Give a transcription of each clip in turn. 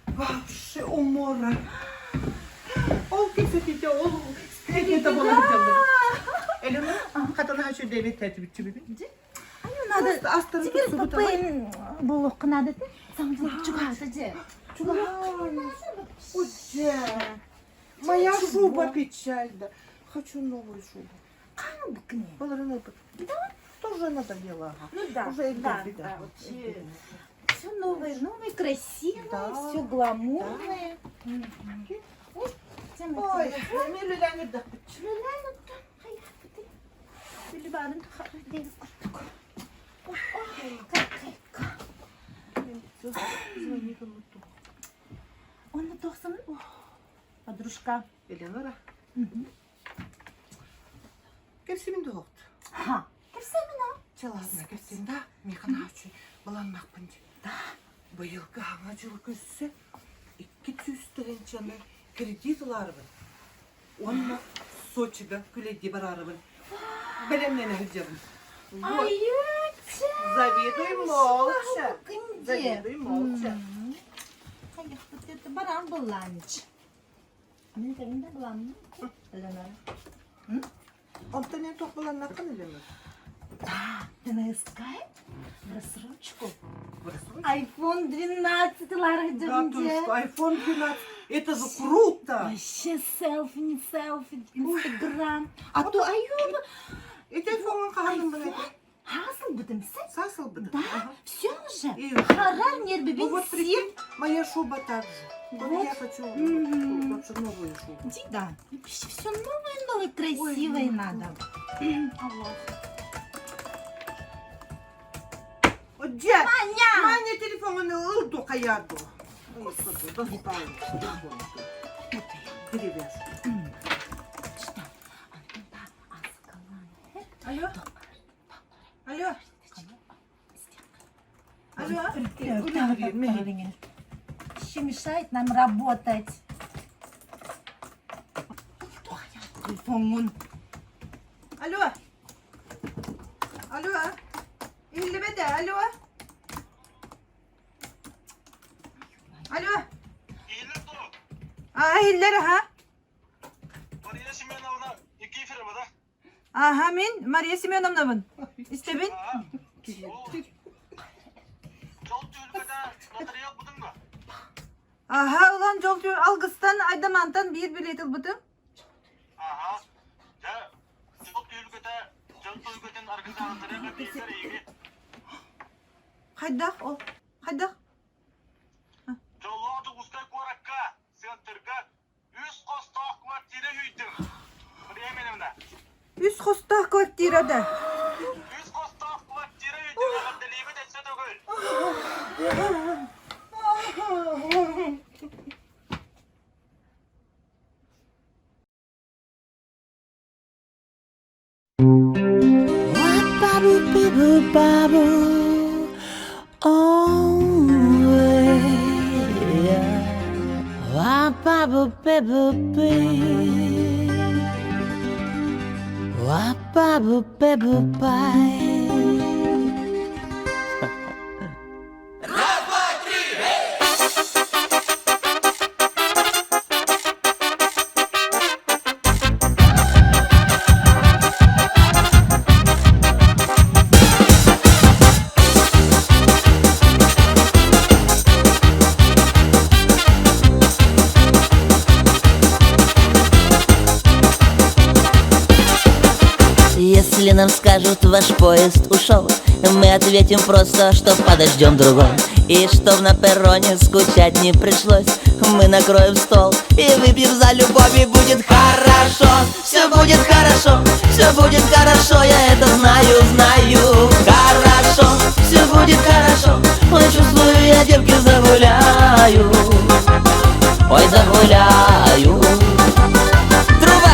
Вообще умора. Ол кесетите, ол спиритнете болады жаным. Элена, хатана şu devlet tertibitçi bibi. Надо теперь попоим булок надо. Сам чугаса же. Моя шуба печальна. Хочу новую шубу. Кану букни. Балерина, тоже надоела. Ну да, Уже да. Все новое, новое, красивое, все гламурное. Ой, Милюляне да. Любарын дениz kurttuk. Kalk. Звони кому-то. Он тоқсан, подружка. Эленора. Кепсемин доғыт. Ха, кепсемина. Çalazına gitsin de mekana açı bulanmak bence. Da bayılgı hamacılık üstü 200 trilyon kreditler var. Onunla Soçi'de küledi bararım. Belemle ne hücum? Аютя. Завидуй молча. Где? Завидуй молча. Hayır, это баран был ланч. Мен тегінде буламын. Эленора. Он то не только буlanmak Эленора. Да, ты искать рассрочку. Рассрочку? iPhone 12 ларах Да, то где? что, iPhone 12. Это же круто. Вообще селфи, не селфи, Инстаграм. А то аюба. И телефонun kahramanı böyle. Hasıl бутым sen? Сасал бы. Да, все уже. И Харар нервы Ну вот бензин. прикинь, моя шуба так же. Вот. Я хочу вообще новую шубу. Да, все новое, красивое надо. Вот где? Маня! Маня телефонunu ıldı kayardı. Господи, достал телефон. Где я? Что? Антонда аскалан. Алло? Алло? Алло? Еще мешает нам работать. Телефон. Алло? Алло? İllime de alo? Alo? Hilleri ha? Мария Семеновна, iki firmada. Aha, men Maria Semyonovnaman. İstebin? Жол түйілгіде нотариат бұдың ба? Aha, ulan jol algıstan aydamantan bir bilet ılbıdı. Аха. Жол түйілгіде организаторы бейсер егі. Haydak o. Haydak. Жолларды ұстай қоракка, сентерға, 100 қостақ квартира үйдің. Мария Семеновна. Üst hosta kvartirada. 100 қостақ квартира үйдің. Ағырдылығы дәтсе дөгіл. Если нам скажут, ваш поезд ушел, мы ответим просто, что подождем другой. И чтоб на перроне скучать не пришлось, мы накроем стол и выпьем за любовь, и будет хорошо. Все будет хорошо, все будет хорошо, я это знаю, знаю. Хорошо, все будет хорошо, ой, чувствую, я девки загуляю. Ой, загуляю. Труба!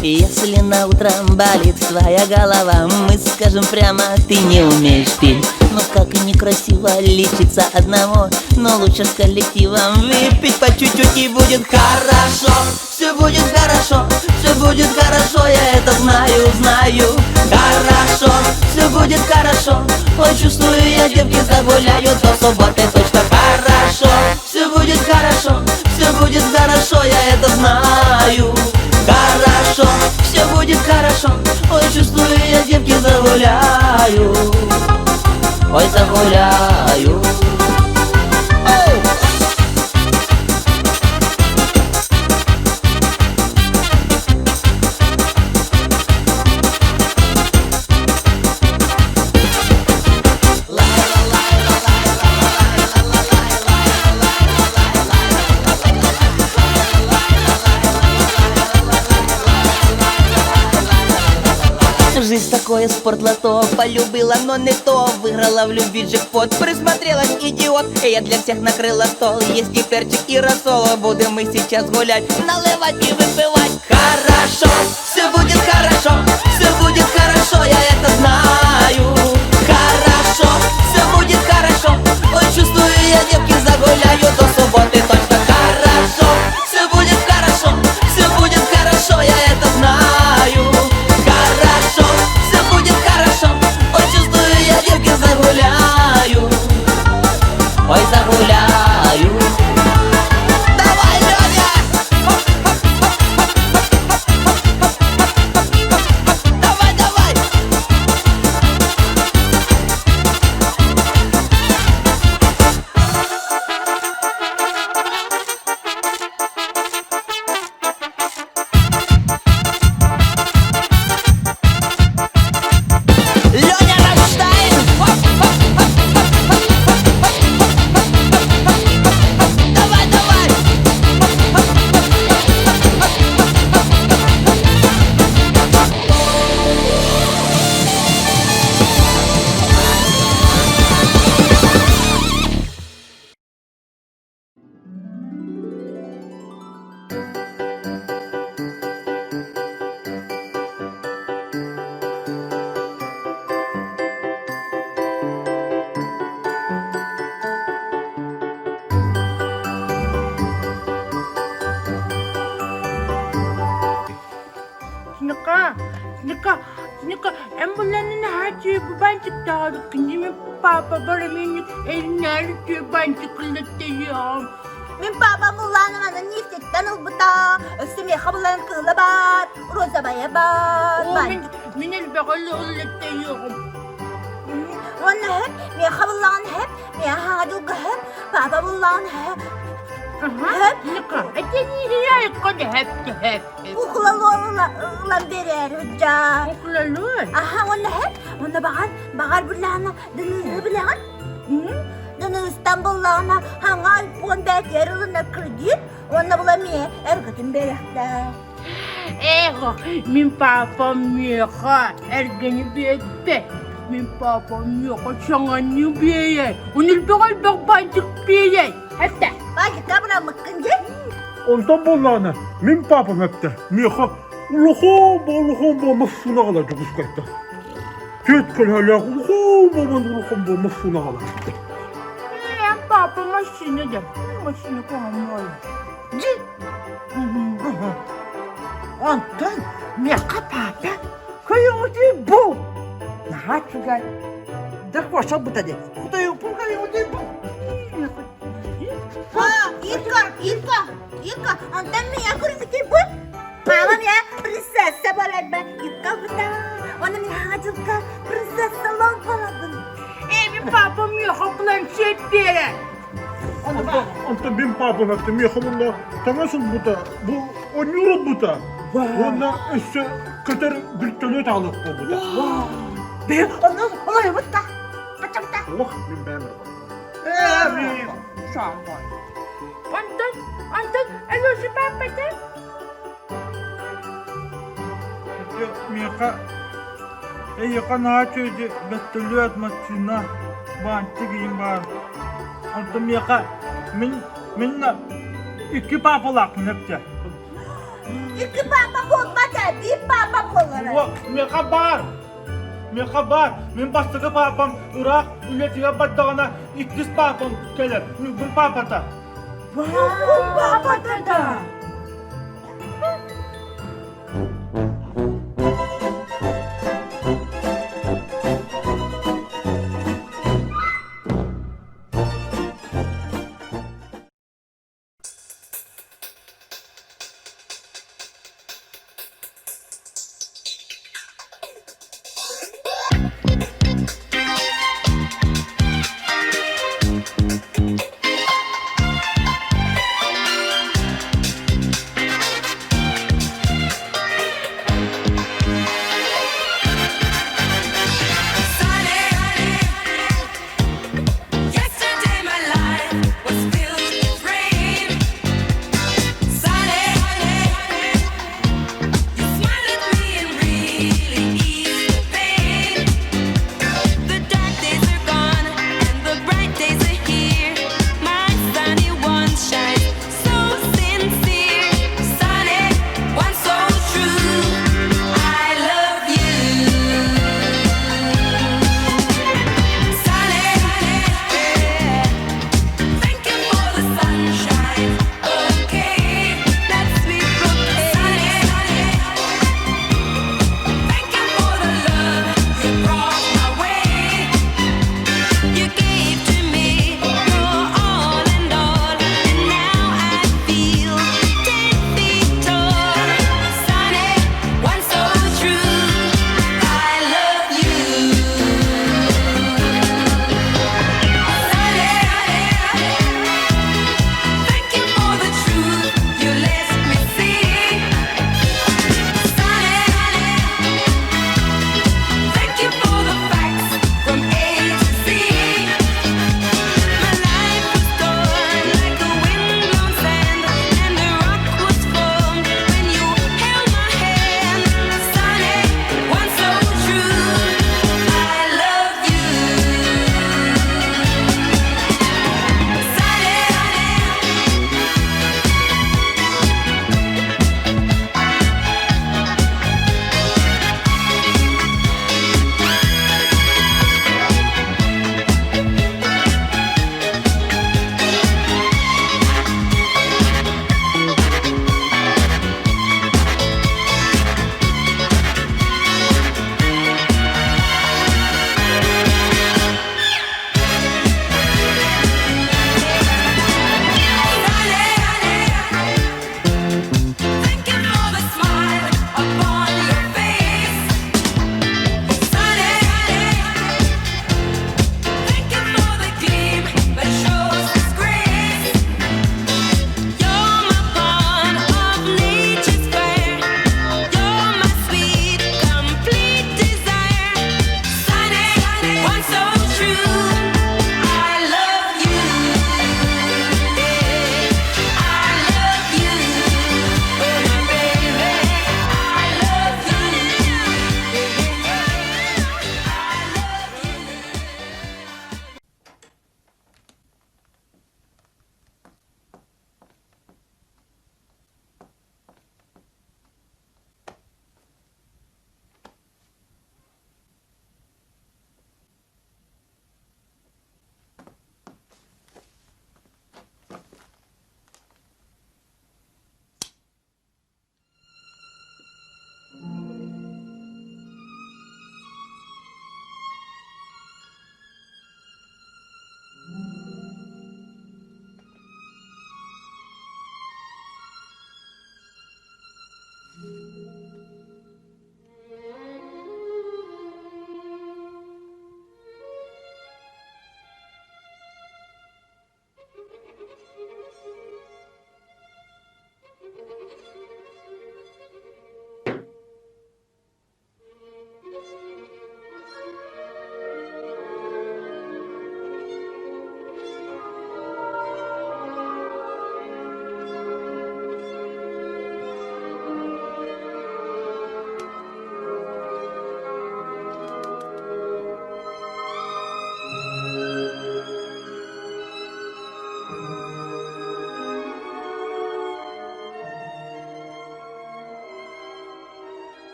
Если на утро болит твоя голова, мы скажем прямо, ты не умеешь петь. Ну как и некрасиво лечиться одного, но лучше с коллективом выпить по чуть-чуть, и будет хорошо. Все все будет хорошо, я это знаю, знаю. Хорошо, все будет хорошо, ой, чувствую, я девки загуляю до субботы точно. Хорошо, все будет хорошо, я это знаю. Хорошо, все будет хорошо, ой, чувствую, я девки загуляю, ой, загуляю. Жизнь такое спортлото, полюбила, но не то. Выиграла в любви джекпот, присмотрелась, идиот. Я для всех накрыла стол, есть и перчик, и рассол. Будем мы сейчас гулять, наливать и выпивать. Хорошо, все будет хорошо, я это знаю. Хорошо, все будет хорошо, ой, чувствую, я девки загуляю до субботы точно. Хорошо, все будет хорошо, я это знаю. Хорошо, все будет хорошо, ой, чувствую, я девки загуляю, ой, загуляю. Давай, Леня! Давай, давай! Леня Рамштайн! Давай, давай! Сника, эмбулянын хачи бантик таарык кинеме папа бара мени элнерти бантик леттеям. Мен папа мулланыманы нефтеттен ылбыта, өстеме хабылан кылы бар, роза бая бар. Мен элбегалы леттеям. Оны хеп, мен хабылан хеп, мен хадылгы хеп, папа муллан хеп. Сника, этени я код хеп. Уклалы улан берер уджар. Уклалы. Оны хеп, оны бағар бүллана дынызы білеген. Дыны İstanbul'лана хаңа iPhone 5 ярылына кредит, оны бұла ме әргітін беректі. Эго, мен папам меха, эргени бетте. Мен папам меха чаңаны бейе. Он элбеғал бантик бейе. Әфті. Бантикта бұна мұққынды? Ondan bollana, min papam hepte. Miha, ulухом махсуна гала жугус кайта. Теткал халя, улухом махсуна гала. Папа машинада. Машина коммуналь. Антон, меха папа, кайоти бу. Нахачугай. Да коша бутаде. Кутаю кайоти бу. Ирка, антон меня курмите бу? Мама меня принцесса болат Ирка бұта. Оны мен хадылка принцесса лон боладым. Мен папам меха планшет бере. Anta min papam hepte. Miha bunla tanasın buta. Bu 10 euro buta. Ondan üstü kadar bir tölet alıp bu buta. Be, onu butta. Kaçakta. Oh, min beğenir. Şampan. Антон, алёша папа-то? Меха, яка чуді бестолет машина, бантик бар. Антон меха, мен iki papalak nepte. İki papa olmadı, bir papa olur. Meha var. Men başka papam Irak ülkeye battığına ikiz papam gelir. Bir papata. Papa da.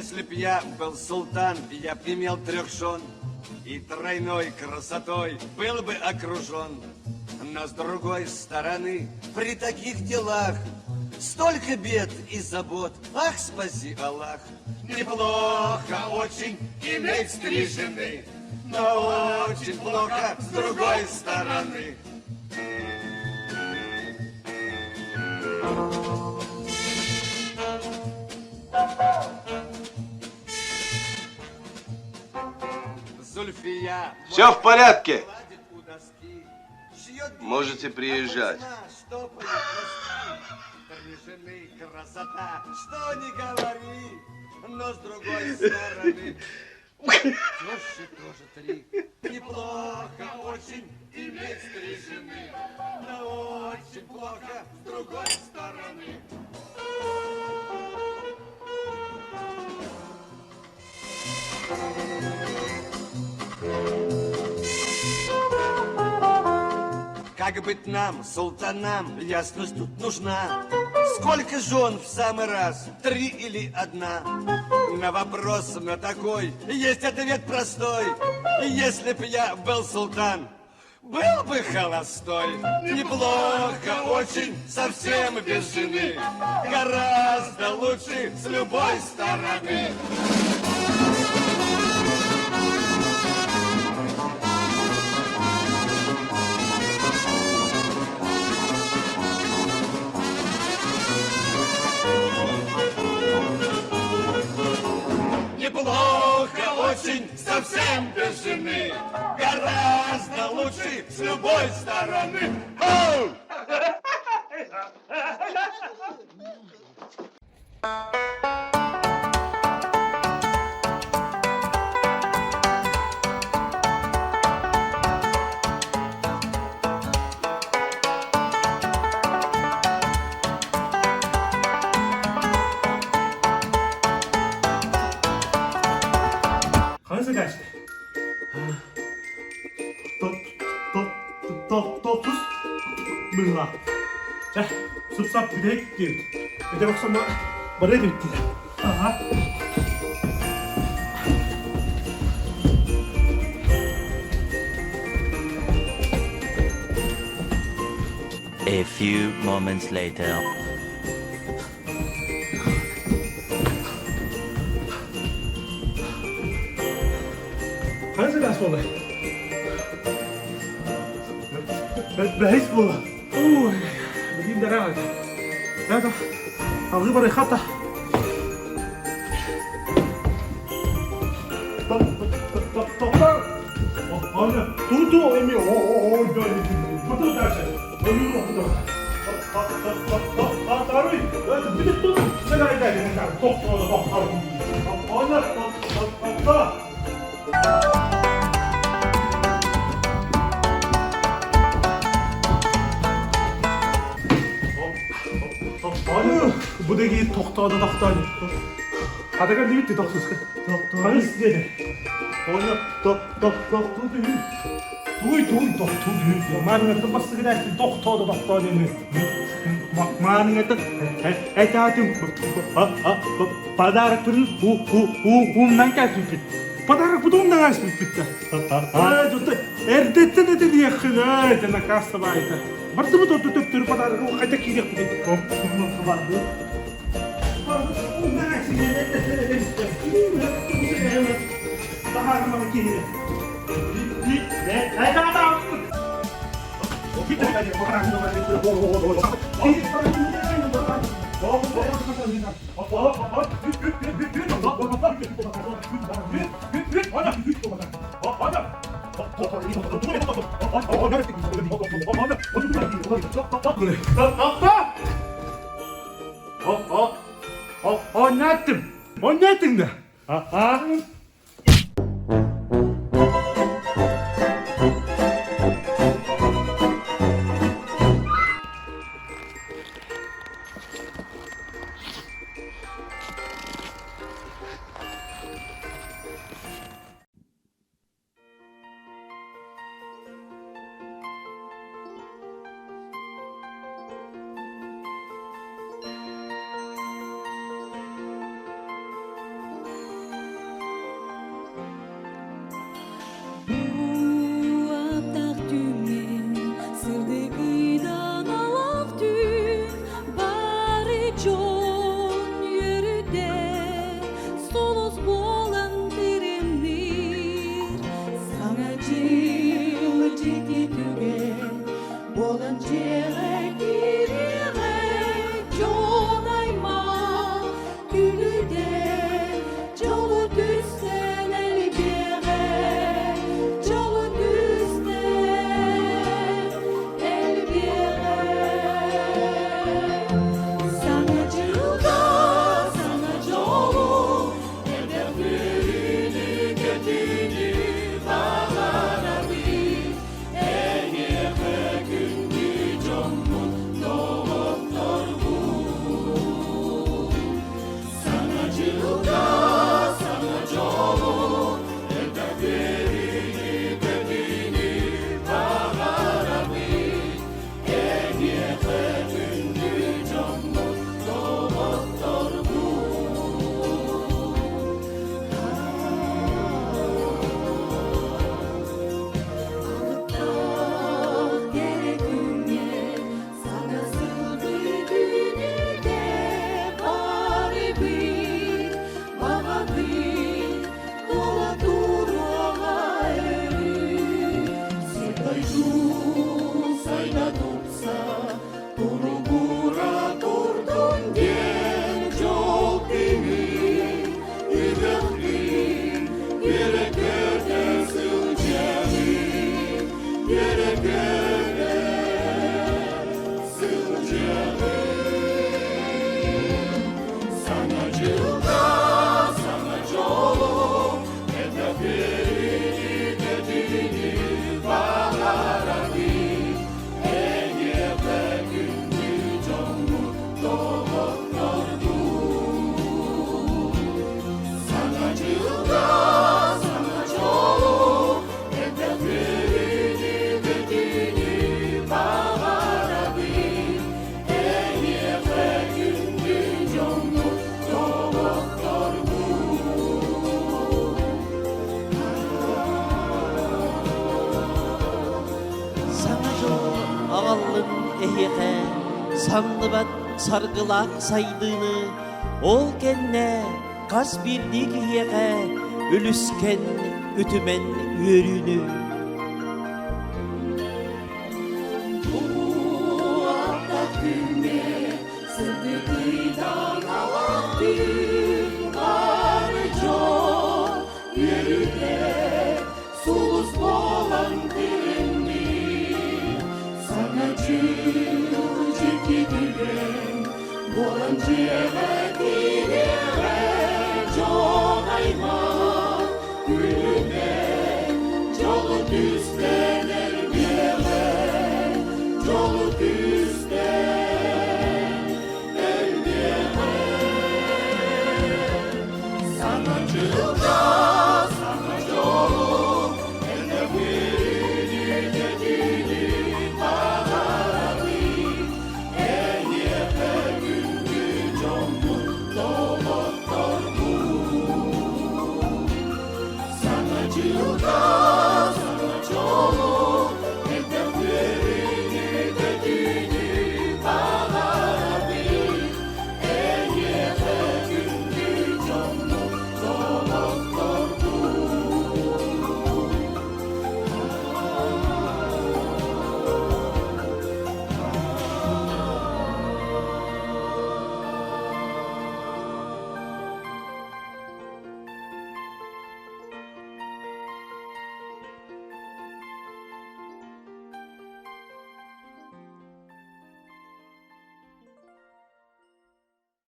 Если б я был султан, я б имел 3 жен, и тройной красотой был бы окружен. Но с другой стороны, при таких делах столько бед и забот, ах, спаси Аллах. Неплохо очень иметь 3 жены, но очень плохо с другой стороны. Зульфия. Все в порядке. Гладит у доски, шьет Можете приезжать. штопает носки. 3 жены красота, что не говори, но с другой стороны тещи тоже 3. Неплохо очень иметь 3 жены, но очень плохо с другой стороны. Как быть нам, султанам, ясность тут нужна. Сколько жен в самый раз, 3 или 1? На вопрос на такой есть ответ простой. Если б я был султан, был бы холостой. Неплохо очень, совсем без жены. Гораздо лучше с любой стороны. Неплохо очень, совсем без жены. Гораздо лучше с любой стороны. Оу! Kanısı kaçtı? 9 mıhla. 자, 숲삽 부대길. 이제 박수 한번 말해드릴게요. 아하. A few moments later. Kanısı kaçtı olay? بهيسبول اوه بدين دراعك هذا الغبر يخطى انا توتو امي او داري توتو داشة امي رو طاري بدي توتو سنة داري نكار توتو انا bu da giyip toktağda toktağda. Hadi bir bitti toksuz. Hani size de. Oyna tok. Duy. Manın da bastı gidersin toktağda mi? Bak manın da etaatim. Padarak turun bundan gelsin. Padarak budundan gelsin bitti. Erdette de diye khilay de nakasta bayta. Bardı bu da tutup padarak o kayda kiyecek bitti. Vardı. Daha mı ki? Ne ettim? O ne ettin de? Sanlıbat sargılak saydığını ol kenne kas bildik yeke ölüsken ütümen yörünü. Bu hafta günde sıddıkıdan alaktın varco yürüde sulus bolan direnli sanacı gidilen Bolancı'ya gidilen Conayma Gülüne Colu düzle